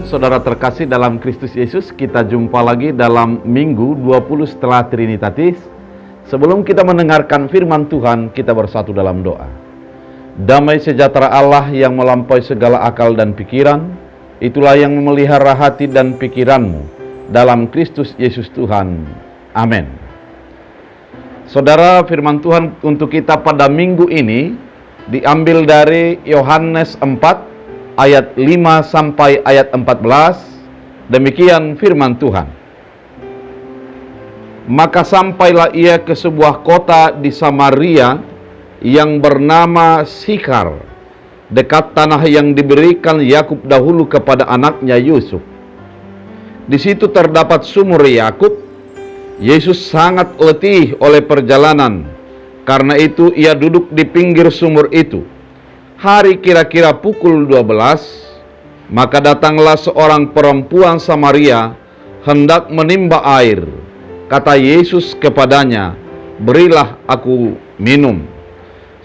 Saudara terkasih dalam Kristus Yesus, kita jumpa lagi dalam Minggu 20 setelah Trinitatis. Sebelum kita mendengarkan firman Tuhan, kita bersatu dalam doa. Damai sejahtera Allah yang melampaui segala akal dan pikiran, itulah yang memelihara hati dan pikiranmu dalam Kristus Yesus Tuhan. Amin. Saudara, firman Tuhan untuk kita pada minggu ini diambil dari Yohanes 4 ayat 5 sampai ayat 14. Demikian firman Tuhan. Maka sampailah ia ke sebuah kota di Samaria yang bernama Sikhar, dekat tanah yang diberikan Yakub dahulu kepada anaknya Yusuf. Di situ terdapat sumur Yakub. Yesus sangat letih oleh perjalanan. Karena itu ia duduk di pinggir sumur itu. Hari kira-kira pukul 12, maka datanglah seorang perempuan Samaria hendak menimba air. Kata Yesus kepadanya, "Berilah aku minum."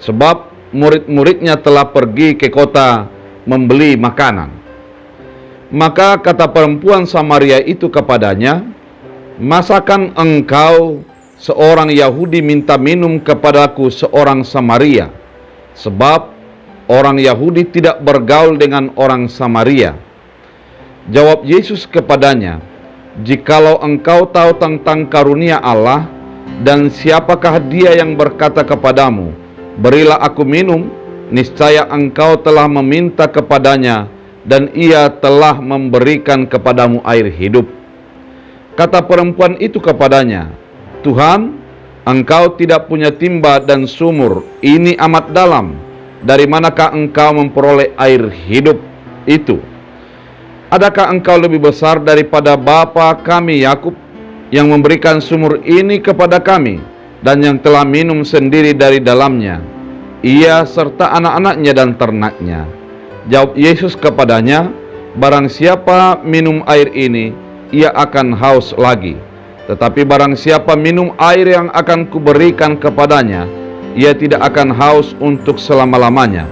Sebab murid-muridnya telah pergi ke kota membeli makanan. Maka kata perempuan Samaria itu kepadanya, "Masakan engkau seorang Yahudi minta minum kepadaku seorang Samaria? Sebab orang Yahudi tidak bergaul dengan orang Samaria." Jawab Yesus kepadanya, "Jikalau engkau tahu tentang karunia Allah, dan siapakah dia yang berkata kepadamu, 'Berilah aku minum,' niscaya engkau telah meminta kepadanya, dan ia telah memberikan kepadamu air hidup." Kata perempuan itu kepadanya, "Tuhan, engkau tidak punya timba dan sumur ini amat dalam. Dari manakah engkau memperoleh air hidup itu? Adakah engkau lebih besar daripada bapa kami Yakub, yang memberikan sumur ini kepada kami, dan yang telah minum sendiri dari dalamnya, ia serta anak-anaknya dan ternaknya?" Jawab Yesus kepadanya, "Barang siapa minum air ini, ia akan haus lagi. Tetapi barang siapa minum air yang akan kuberikan kepadanya, ia tidak akan haus untuk selama-lamanya.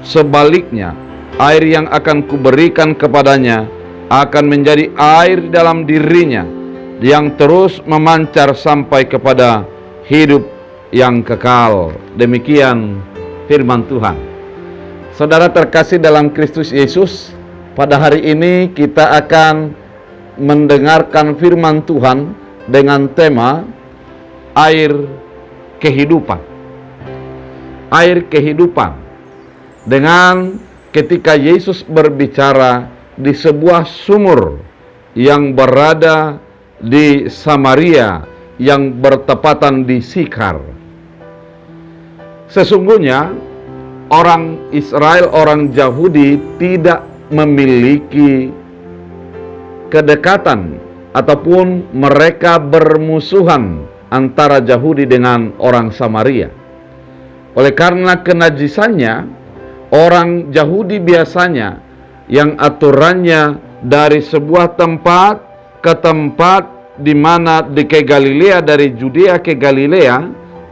Sebaliknya, air yang akan kuberikan kepadanya akan menjadi air di dalam dirinya, yang terus memancar sampai kepada hidup yang kekal." Demikian firman Tuhan. Saudara terkasih dalam Kristus Yesus, pada hari ini kita akan mendengarkan firman Tuhan dengan tema air kehidupan. Air kehidupan. Dengan ketika Yesus berbicara di sebuah sumur yang berada di Samaria yang bertepatan di Sikhar. Sesungguhnya orang Israel, orang Yahudi tidak memiliki kedekatan ataupun mereka bermusuhan antara Yahudi dengan orang Samaria. Oleh karena kenajisannya, orang Yahudi biasanya yang aturannya dari sebuah tempat ke tempat di mana di ke Galilea, dari Judea ke Galilea,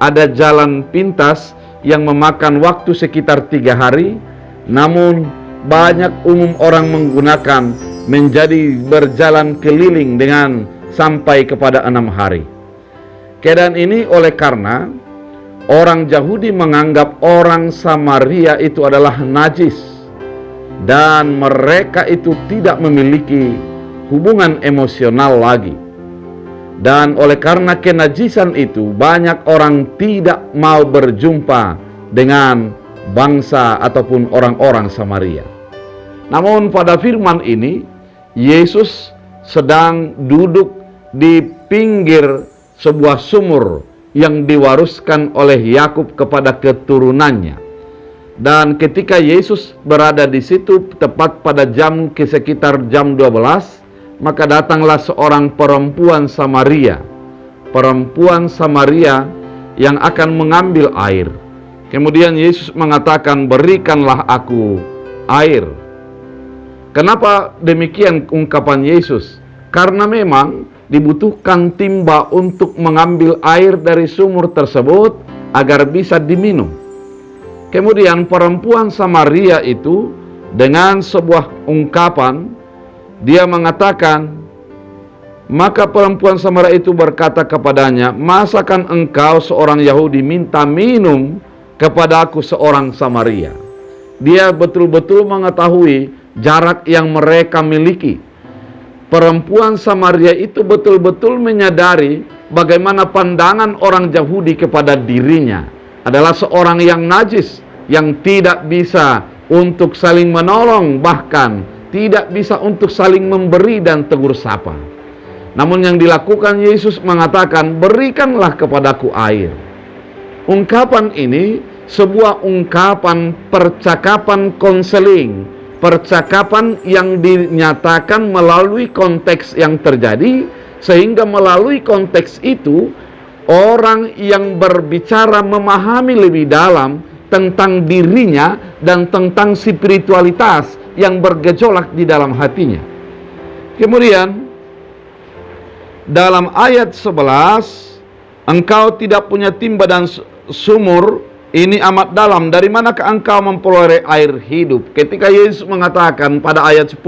ada jalan pintas yang memakan waktu sekitar 3 hari, namun banyak umum orang menggunakan menjadi berjalan keliling dengan sampai kepada 6 hari. Keadaan ini oleh karena orang Yahudi menganggap orang Samaria itu adalah najis, dan mereka itu tidak memiliki hubungan emosional lagi. Dan oleh karena kenajisan itu, banyak orang tidak mau berjumpa dengan bangsa ataupun orang-orang Samaria. Namun pada firman ini, Yesus sedang duduk di pinggir sebuah sumur yang diwaruskan oleh Yakub kepada keturunannya. Dan ketika Yesus berada di situ tepat pada sekitar jam 12, maka datanglah seorang perempuan Samaria. Perempuan Samaria yang akan mengambil air. Kemudian Yesus mengatakan, "Berikanlah aku air." Kenapa demikian ungkapan Yesus? Karena memang dibutuhkan timba untuk mengambil air dari sumur tersebut agar bisa diminum. Kemudian perempuan Samaria itu dengan sebuah ungkapan Dia mengatakan, maka perempuan Samaria itu berkata kepadanya, masakan engkau seorang Yahudi minta minum kepada aku seorang Samaria? Dia betul-betul mengetahui jarak yang mereka miliki. Perempuan Samaria itu betul-betul menyadari bagaimana pandangan orang Yahudi kepada dirinya adalah seorang yang najis, yang tidak bisa untuk saling menolong, bahkan tidak bisa untuk saling memberi dan tegur sapa. Namun yang dilakukan Yesus mengatakan, berikanlah kepadaku air. Ungkapan ini sebuah ungkapan percakapan konseling, percakapan yang dinyatakan melalui konteks yang terjadi, sehingga melalui konteks itu orang yang berbicara memahami lebih dalam tentang dirinya dan tentang spiritualitas yang bergejolak di dalam hatinya. Kemudian dalam ayat 11, engkau tidak punya timba dan sumur, ini amat dalam, dari manakah engkau memperoleh air hidup? Ketika Yesus mengatakan pada ayat 10,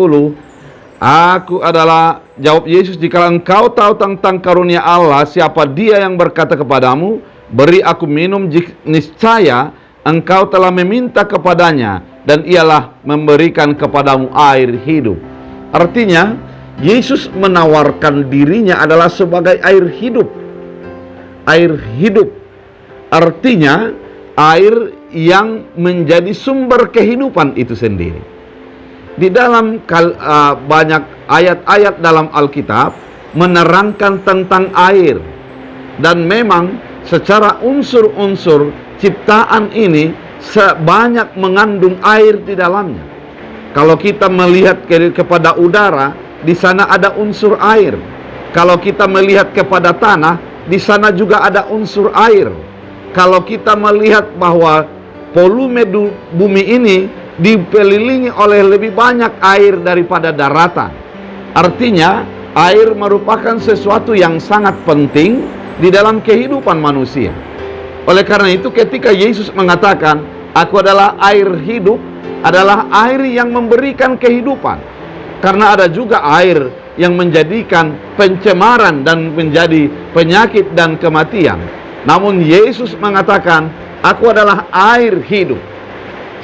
aku adalah, jawab Yesus, jika engkau tahu tentang karunia Allah, siapa dia yang berkata kepadamu, beri aku minum, niscaya engkau telah meminta kepadanya, dan ialah memberikan kepadamu air hidup. Artinya, Yesus menawarkan dirinya adalah sebagai air hidup. Air hidup artinya air yang menjadi sumber kehidupan itu sendiri. Di dalam banyak ayat-ayat dalam Alkitab menerangkan tentang air, dan memang secara unsur-unsur ciptaan ini sebanyak mengandung air di dalamnya. Kalau kita melihat kepada udara, di sana ada unsur air. Kalau kita melihat kepada tanah, di sana juga ada unsur air. Kalau kita melihat bahwa volume bumi ini dikelilingi oleh lebih banyak air daripada daratan. Artinya, air merupakan sesuatu yang sangat penting di dalam kehidupan manusia. Oleh karena itu, ketika Yesus mengatakan, aku adalah air hidup, adalah air yang memberikan kehidupan. Karena ada juga air yang menjadikan pencemaran dan menjadi penyakit dan kematian. Namun Yesus mengatakan, aku adalah air hidup.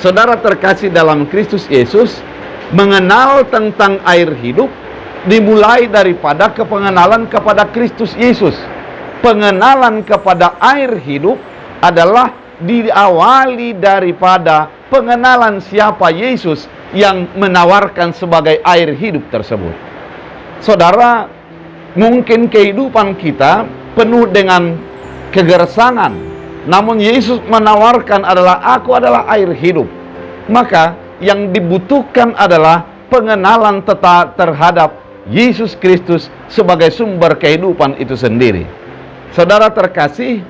Saudara terkasih dalam Kristus Yesus, mengenal tentang air hidup dimulai daripada kepengenalan kepada Kristus Yesus. Pengenalan kepada air hidup adalah diawali daripada pengenalan siapa Yesus yang menawarkan sebagai air hidup tersebut. Saudara, mungkin kehidupan kita penuh dengan kegersangan, namun Yesus menawarkan adalah, aku adalah air hidup. Maka yang dibutuhkan adalah pengenalan terhadap Yesus Kristus sebagai sumber kehidupan itu sendiri. Saudara terkasih,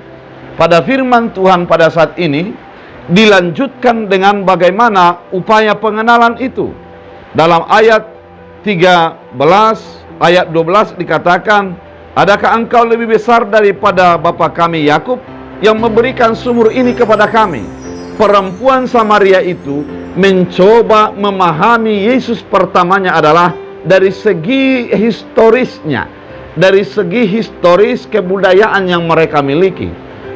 pada firman Tuhan pada saat ini dilanjutkan dengan bagaimana upaya pengenalan itu. Dalam ayat 13, ayat 12 dikatakan, adakah engkau lebih besar daripada bapa kami Yakub yang memberikan sumur ini kepada kami? Perempuan Samaria itu mencoba memahami Yesus pertamanya adalah dari segi historisnya, dari segi historis kebudayaan yang mereka miliki.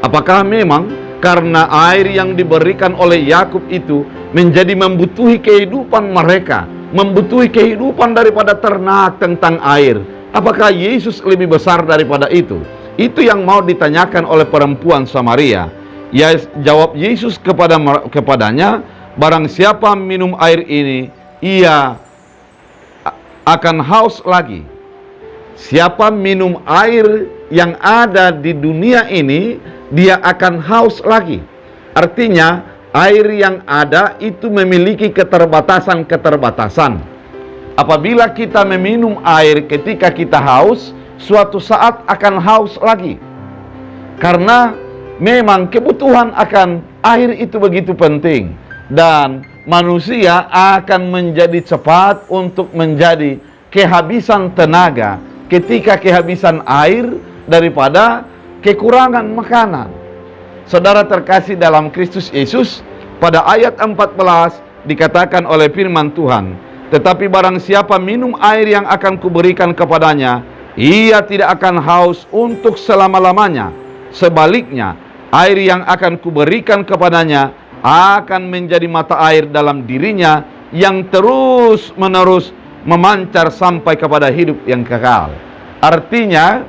Apakah memang karena air yang diberikan oleh Yakub itu menjadi membutuhi kehidupan mereka, membutuhi kehidupan daripada ternak tentang air? Apakah Yesus lebih besar daripada itu? Itu yang mau ditanyakan oleh perempuan Samaria. Ya, jawab Yesus kepadanya, barang siapa minum air ini, ia akan haus lagi. Siapa minum air yang ada di dunia ini, dia akan haus lagi. Artinya, air yang ada itu memiliki keterbatasan-keterbatasan. Apabila kita meminum air ketika kita haus, suatu saat akan haus lagi. Karena memang kebutuhan akan air itu begitu penting. Dan manusia akan menjadi cepat untuk menjadi kehabisan tenaga ketika kehabisan air daripada kekurangan makanan. Saudara terkasih dalam Kristus Yesus, pada ayat 14 dikatakan oleh firman Tuhan, Tetapi barang siapa minum air yang akan kuberikan kepadanya, ia tidak akan haus untuk selama-lamanya. Sebaliknya, air yang akan kuberikan kepadanya akan menjadi mata air dalam dirinya yang terus-menerus memancar sampai kepada hidup yang kekal. Artinya,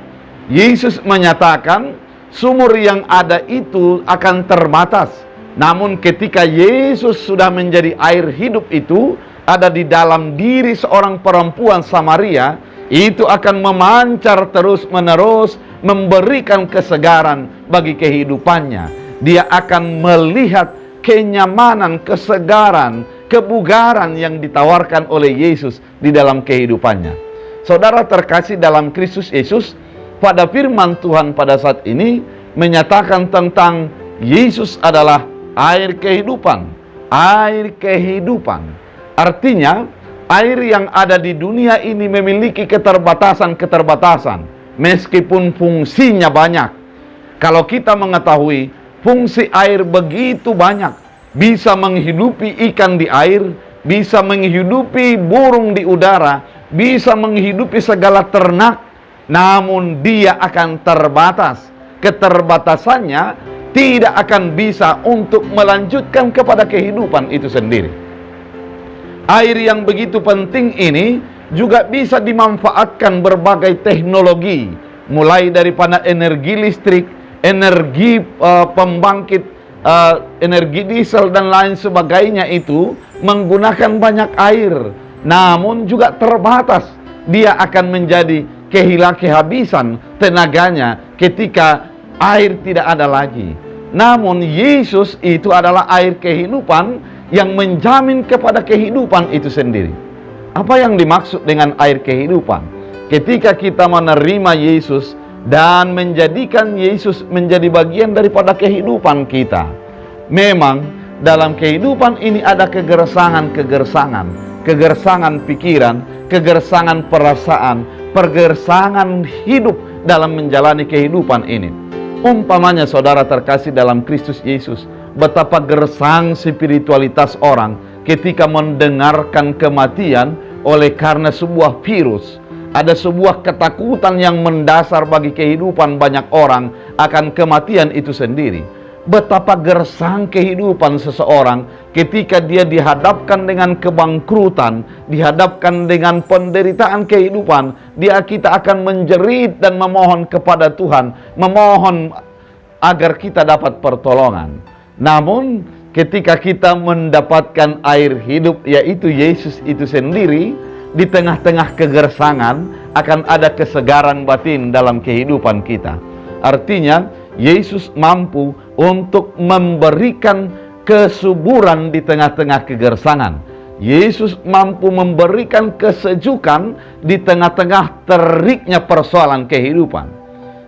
Yesus menyatakan sumur yang ada itu akan terbatas. Namun ketika Yesus sudah menjadi air hidup itu ada di dalam diri seorang perempuan Samaria, itu akan memancar terus-menerus, memberikan kesegaran bagi kehidupannya. Dia akan melihat kenyamanan, kesegaran, kebugaran yang ditawarkan oleh Yesus di dalam kehidupannya. Saudara terkasih dalam Kristus Yesus, pada firman Tuhan pada saat ini menyatakan tentang Yesus adalah air kehidupan. Air kehidupan. Artinya, air yang ada di dunia ini memiliki keterbatasan-keterbatasan, meskipun fungsinya banyak. Kalau kita mengetahui fungsi air begitu banyak, bisa menghidupi ikan di air, bisa menghidupi burung di udara, bisa menghidupi segala ternak, namun dia akan terbatas. Keterbatasannya tidak akan bisa untuk melanjutkan kepada kehidupan itu sendiri. Air yang begitu penting ini juga bisa dimanfaatkan berbagai teknologi, mulai daripada energi listrik, energi pembangkit, energi diesel dan lain sebagainya itu menggunakan banyak air, namun juga terbatas. Dia akan menjadi kehabisan tenaganya ketika air tidak ada lagi. Namun Yesus itu adalah air kehidupan yang menjamin kepada kehidupan itu sendiri. Apa yang dimaksud dengan air kehidupan? Ketika kita menerima Yesus dan menjadikan Yesus menjadi bagian daripada kehidupan kita, memang dalam kehidupan ini ada kegersangan pikiran, kegersangan perasaan, pergersangan hidup dalam menjalani kehidupan ini. Umpamanya saudara terkasih dalam Kristus Yesus, betapa gersang spiritualitas orang ketika mendengarkan kematian oleh karena sebuah virus. Ada sebuah ketakutan yang mendasar bagi kehidupan banyak orang akan kematian itu sendiri. Betapa gersang kehidupan seseorang ketika dia dihadapkan dengan kebangkrutan, dihadapkan dengan penderitaan kehidupan, kita akan menjerit dan memohon kepada Tuhan, memohon agar kita dapat pertolongan. Namun ketika kita mendapatkan air hidup, yaitu Yesus itu sendiri, di tengah-tengah kegersangan akan ada kesegaran batin dalam kehidupan kita. Artinya Yesus mampu untuk memberikan kesuburan di tengah-tengah kegersangan. Yesus mampu memberikan kesejukan di tengah-tengah teriknya persoalan kehidupan.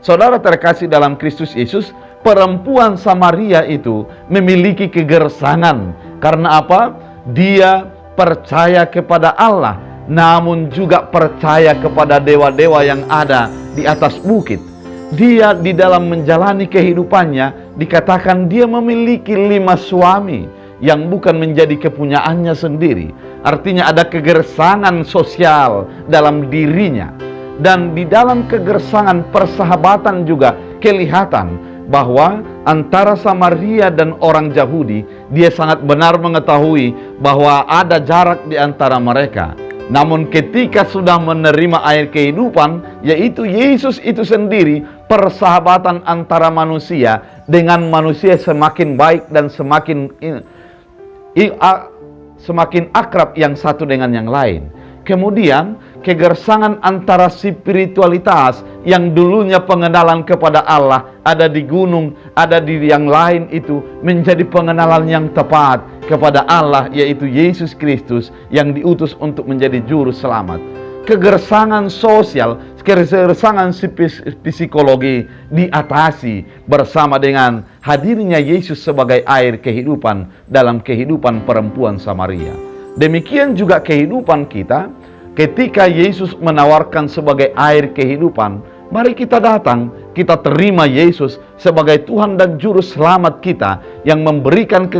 Saudara terkasih dalam Kristus Yesus, perempuan Samaria itu memiliki kegersangan. Karena apa? Dia percaya kepada Allah, namun juga percaya kepada dewa-dewa yang ada di atas bukit. Dia di dalam menjalani kehidupannya dikatakan dia memiliki 5 suami yang bukan menjadi kepunyaannya sendiri. Artinya ada kegersangan sosial dalam dirinya. Dan di dalam kegersangan persahabatan juga kelihatan bahwa antara Samaria dan orang Yahudi, dia sangat benar mengetahui bahwa ada jarak di antara mereka. Namun ketika sudah menerima air kehidupan, yaitu Yesus itu sendiri, persahabatan antara manusia dengan manusia semakin baik dan semakin akrab yang satu dengan yang lain. Kemudian kegersangan antara spiritualitas yang dulunya pengenalan kepada Allah ada di gunung, ada di yang lain itu menjadi pengenalan yang tepat kepada Allah, yaitu Yesus Kristus yang diutus untuk menjadi juru selamat. Kegersangan sosial, kegersangan psikologi diatasi bersama dengan hadirnya Yesus sebagai air kehidupan dalam kehidupan perempuan Samaria. Demikian juga kehidupan kita, ketika Yesus menawarkan sebagai air kehidupan, mari kita datang, kita terima Yesus sebagai Tuhan dan Juru Selamat kita yang memberikan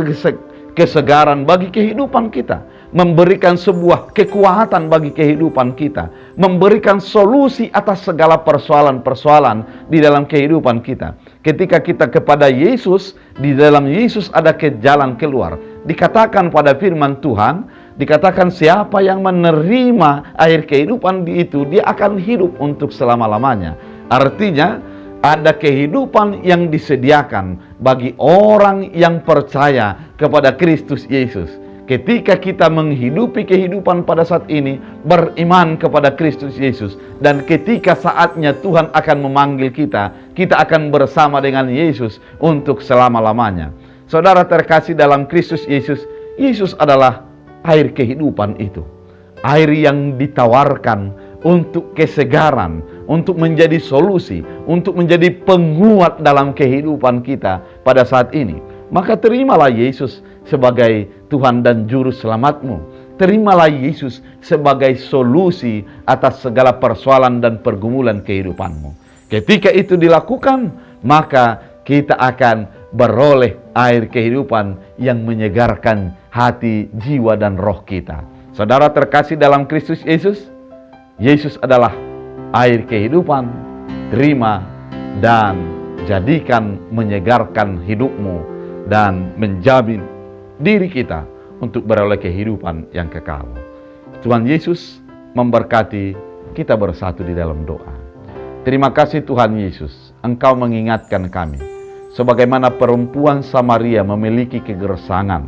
kesegaran bagi kehidupan kita. memberikan sebuah kekuatan bagi kehidupan kita, memberikan solusi atas segala persoalan-persoalan di dalam kehidupan kita. Ketika kita kepada Yesus, di dalam Yesus ada jalan keluar. Dikatakan pada firman Tuhan, dikatakan siapa yang menerima air kehidupan itu, dia akan hidup untuk selama-lamanya. Artinya, ada kehidupan yang disediakan bagi orang yang percaya kepada Kristus Yesus. Ketika kita menghidupi kehidupan pada saat ini, beriman kepada Kristus Yesus, dan ketika saatnya Tuhan akan memanggil kita, kita akan bersama dengan Yesus untuk selama-lamanya. Saudara terkasih dalam Kristus Yesus, Yesus adalah air kehidupan itu. Air yang ditawarkan untuk kesegaran, untuk menjadi solusi, untuk menjadi penguat dalam kehidupan kita pada saat ini. Maka terimalah Yesus sebagai Tuhan dan Juru Selamatmu. Terimalah Yesus sebagai solusi atas segala persoalan dan pergumulan kehidupanmu. Ketika itu dilakukan, maka kita akan beroleh air kehidupan yang menyegarkan hati, jiwa, dan roh kita. Saudara terkasih dalam Kristus Yesus, Yesus adalah air kehidupan. Terima dan jadikan menyegarkan hidupmu dan menjamin diri kita untuk beroleh kehidupan yang kekal. Tuhan Yesus memberkati kita bersatu di dalam doa. Terima kasih Tuhan Yesus, Engkau mengingatkan kami. Sebagaimana perempuan Samaria memiliki kegersangan,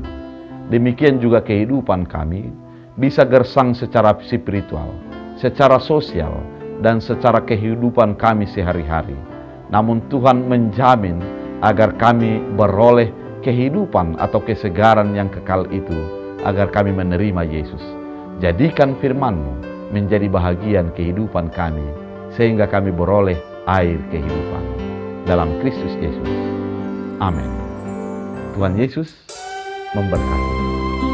demikian juga kehidupan kami bisa gersang secara spiritual, secara sosial, dan secara kehidupan kami sehari-hari. Namun Tuhan menjamin agar kami beroleh kehidupan atau kesegaran yang kekal itu, agar kami menerima Yesus. Jadikan firman-Mu menjadi bahagian kehidupan kami, sehingga kami beroleh air kehidupan. Dalam Kristus Yesus. Amin. Tuhan Yesus memberkati.